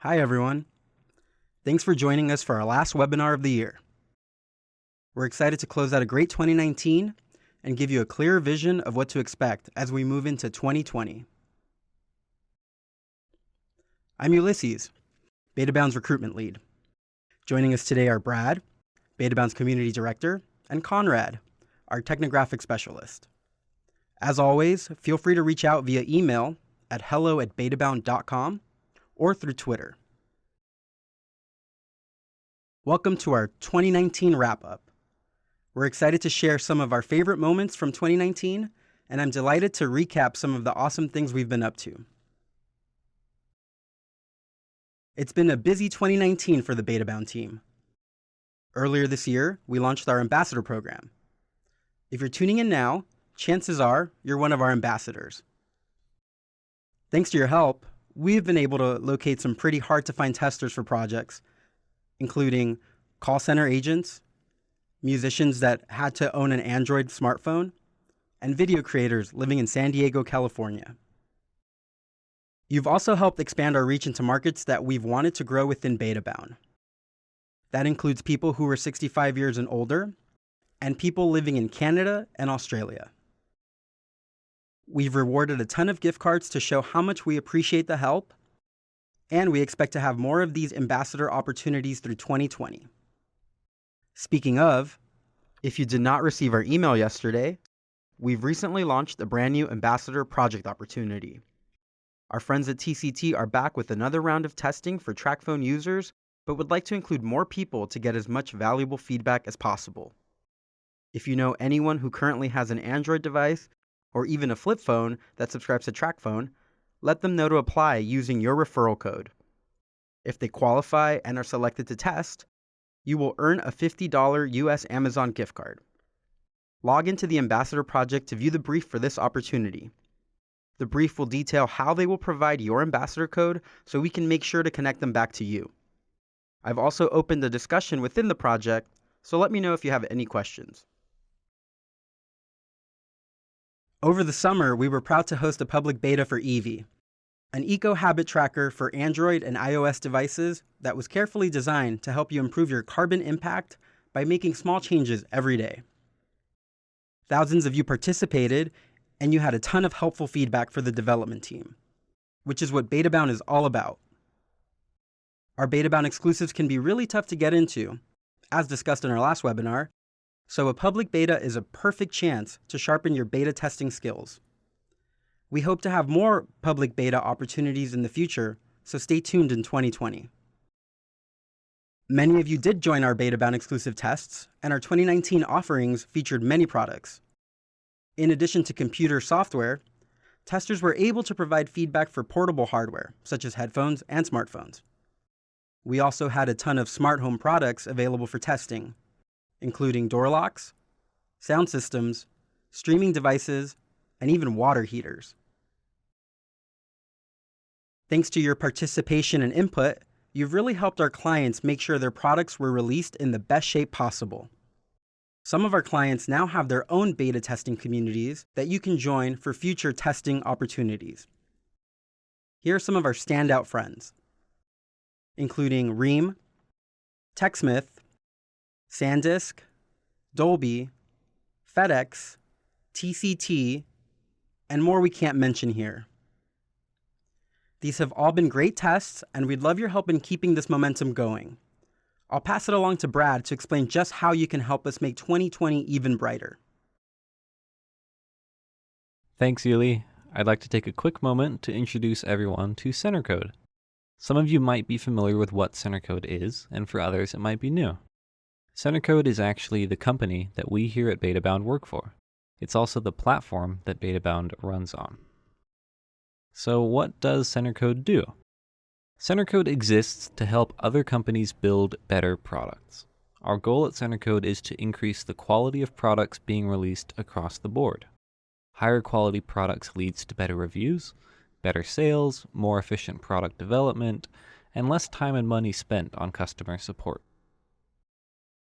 Hi everyone. Thanks for joining us for our last webinar of the year. We're excited to close out a great 2019 and give you a clearer vision of what to expect as we move into 2020. I'm Ulysses, Betabound's recruitment lead. Joining us today are Brad, Betabound's community director, and Conrad, our technographic specialist. As always, feel free to reach out via email at hello@betabound.com or through Twitter. Welcome to our 2019 wrap-up. We're excited to share some of our favorite moments from 2019, and I'm delighted to recap some of the awesome things we've been up to. It's been a busy 2019 for the Betabound team. Earlier this year, we launched our ambassador program. If you're tuning in now, chances are you're one of our ambassadors. Thanks to your help, we've been able to locate some pretty hard-to-find testers for projects, including call center agents, musicians that had to own an Android smartphone, and video creators living in San Diego, California. You've also helped expand our reach into markets that we've wanted to grow within Betabound. That includes people who are 65 years and older, and people living in Canada and Australia. We've rewarded a ton of gift cards to show how much we appreciate the help, and we expect to have more of these ambassador opportunities through 2020. Speaking of, if you did not receive our email yesterday, we've recently launched a brand new ambassador project opportunity. Our friends at TCT are back with another round of testing for TracFone users, but would like to include more people to get as much valuable feedback as possible. If you know anyone who currently has an Android device or even a flip phone that subscribes to TracFone, let them know to apply using your referral code. If they qualify and are selected to test, you will earn a $50 US Amazon gift card. Log into the Ambassador Project to view the brief for this opportunity. The brief will detail how they will provide your ambassador code so we can make sure to connect them back to you. I've also opened a discussion within the project, so let me know if you have any questions. Over the summer, we were proud to host a public beta for Evie, an eco-habit tracker for Android and iOS devices that was carefully designed to help you improve your carbon impact by making small changes every day. Thousands of you participated, and you had a ton of helpful feedback for the development team, which is what Betabound is all about. Our Betabound exclusives can be really tough to get into, as discussed in our last webinar, so a public beta is a perfect chance to sharpen your beta testing skills. We hope to have more public beta opportunities in the future, so stay tuned in 2020. Many of you did join our Betabound exclusive tests, and our 2019 offerings featured many products. In addition to computer software, testers were able to provide feedback for portable hardware, such as headphones and smartphones. We also had a ton of smart home products available for testing, including door locks, sound systems, streaming devices, and even water heaters. Thanks to your participation and input, you've really helped our clients make sure their products were released in the best shape possible. Some of our clients now have their own beta testing communities that you can join for future testing opportunities. Here are some of our standout friends, including Ream, TechSmith, SanDisk, Dolby, FedEx, TCT, and more we can't mention here. These have all been great tests, and we'd love your help in keeping this momentum going. I'll pass it along to Brad to explain just how you can help us make 2020 even brighter. Thanks, Yuli. I'd like to take a quick moment to introduce everyone to Centercode. Some of you might be familiar with what Centercode is, and for others it might be new. Centercode is actually the company that we here at Betabound work for. It's also the platform that Betabound runs on. So what does Centercode do? Centercode exists to help other companies build better products. Our goal at Centercode is to increase the quality of products being released across the board. Higher quality products leads to better reviews, better sales, more efficient product development, and less time and money spent on customer support.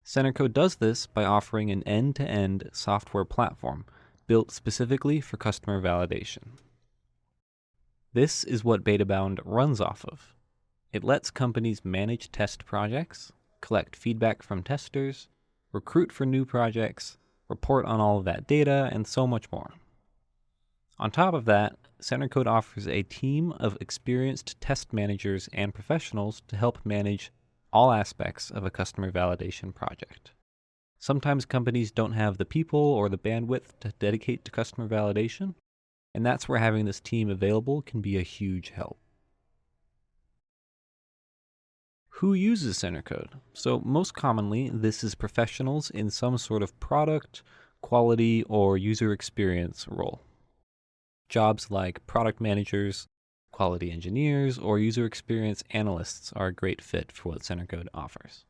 Centercode does this by offering an end-to-end software platform built specifically for customer validation. This is what Betabound runs off of. It lets companies manage test projects, collect feedback from testers, recruit for new projects, report on all of that data, and so much more. On top of that, Centercode offers a team of experienced test managers and professionals to help manage all aspects of a customer validation project. Sometimes companies don't have the people or the bandwidth to dedicate to customer validation, and that's where having this team available can be a huge help. Who uses Centercode? So most commonly, this is professionals in some sort of product, quality, or user experience role. Jobs like product managers, quality engineers, or user experience analysts are a great fit for what Centercode offers.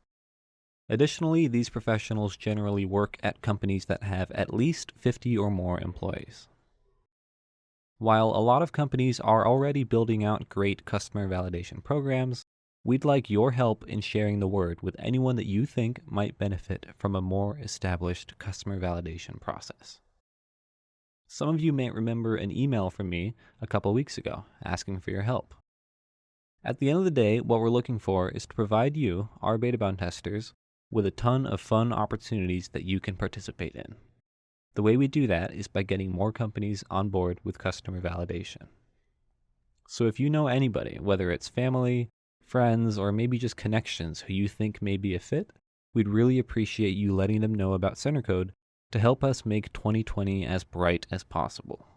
Additionally, these professionals generally work at companies that have at least 50 or more employees. While a lot of companies are already building out great customer validation programs, we'd like your help in sharing the word with anyone that you think might benefit from a more established customer validation process. Some of you may remember an email from me a couple weeks ago asking for your help. At the end of the day, what we're looking for is to provide you, our Betabound testers, with a ton of fun opportunities that you can participate in. The way we do that is by getting more companies on board with customer validation. So if you know anybody, whether it's family, friends, or maybe just connections who you think may be a fit, we'd really appreciate you letting them know about Centercode to help us make 2020 as bright as possible.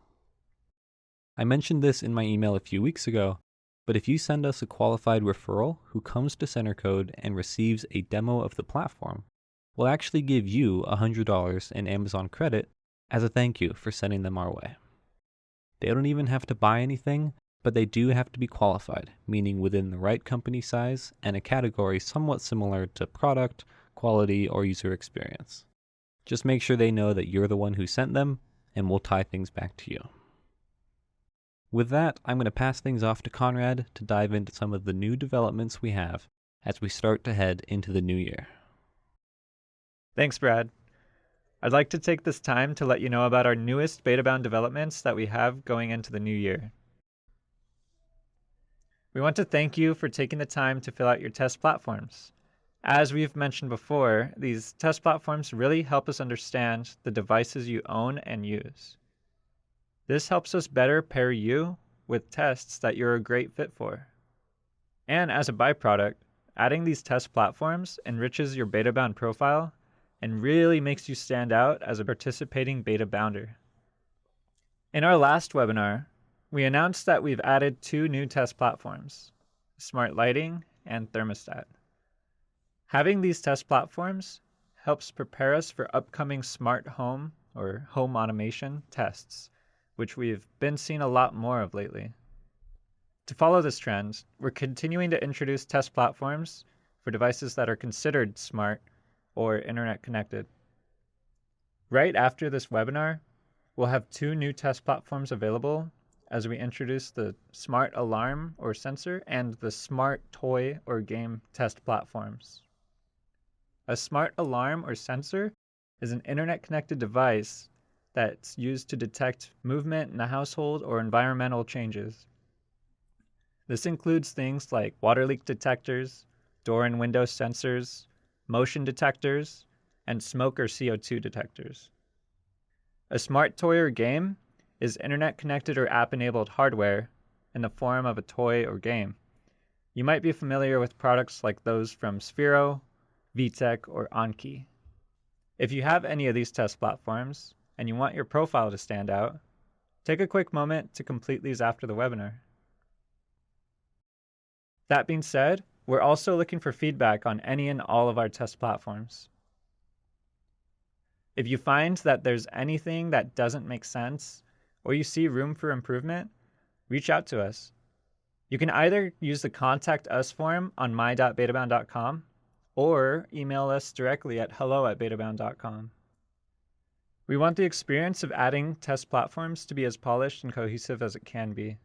I mentioned this in my email a few weeks ago, but if you send us a qualified referral who comes to Centercode and receives a demo of the platform, we'll actually give you $100 in Amazon credit as a thank you for sending them our way. They don't even have to buy anything, but they do have to be qualified, meaning within the right company size and a category somewhat similar to product, quality, or user experience. Just make sure they know that you're the one who sent them, and we'll tie things back to you. With that, I'm going to pass things off to Conrad to dive into some of the new developments we have as we start to head into the new year. Thanks, Brad. I'd like to take this time to let you know about our newest Betabound developments that we have going into the new year. We want to thank you for taking the time to fill out your test platforms. As we've mentioned before, these test platforms really help us understand the devices you own and use. This helps us better pair you with tests that you're a great fit for. And as a byproduct, adding these test platforms enriches your Betabound profile and really makes you stand out as a participating Betabounder. In our last webinar, we announced that we've added 2 new test platforms, Smart Lighting and Thermostat. Having these test platforms helps prepare us for upcoming smart home or home automation tests, which we've been seeing a lot more of lately. To follow this trend, we're continuing to introduce test platforms for devices that are considered smart or internet connected. Right after this webinar, we'll have 2 new test platforms available as we introduce the Smart Alarm or Sensor and the Smart Toy or Game test platforms. A smart alarm or sensor is an internet-connected device that's used to detect movement in a household or environmental changes. This includes things like water leak detectors, door and window sensors, motion detectors, and smoke or CO2 detectors. A smart toy or game is internet-connected or app-enabled hardware in the form of a toy or game. You might be familiar with products like those from Sphero, VTech, or Anki. If you have any of these test platforms and you want your profile to stand out, take a quick moment to complete these after the webinar. That being said, we're also looking for feedback on any and all of our test platforms. If you find that there's anything that doesn't make sense or you see room for improvement, reach out to us. You can either use the Contact Us form on my.betabound.com or email us directly at hello@betabound.com. We want the experience of adding test platforms to be as polished and cohesive as it can be.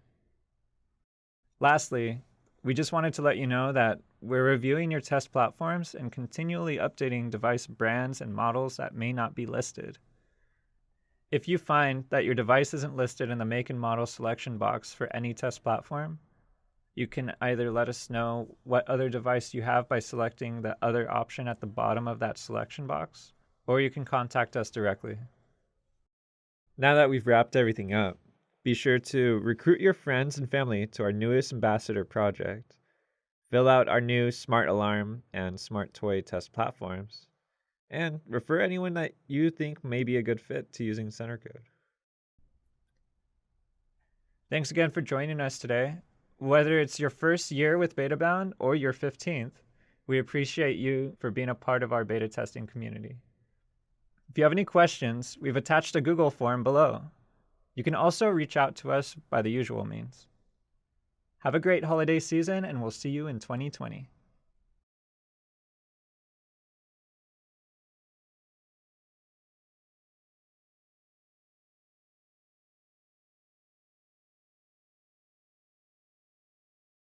Lastly, we just wanted to let you know that we're reviewing your test platforms and continually updating device brands and models that may not be listed. If you find that your device isn't listed in the make and model selection box for any test platform, You can either let us know what other device you have by selecting the other option at the bottom of that selection box, or you can contact us directly. Now that we've wrapped everything up, be sure to recruit your friends and family to our newest ambassador project. Fill out our new smart alarm and smart toy test platforms, and refer anyone that you think may be a good fit to using Centercode. Thanks again for joining us today. Whether it's your first year with Betabound or your 15th, we appreciate you for being a part of our beta testing community. If you have any questions, we've attached a Google form below. You can also reach out to us by the usual means. Have a great holiday season, and we'll see you in 2020.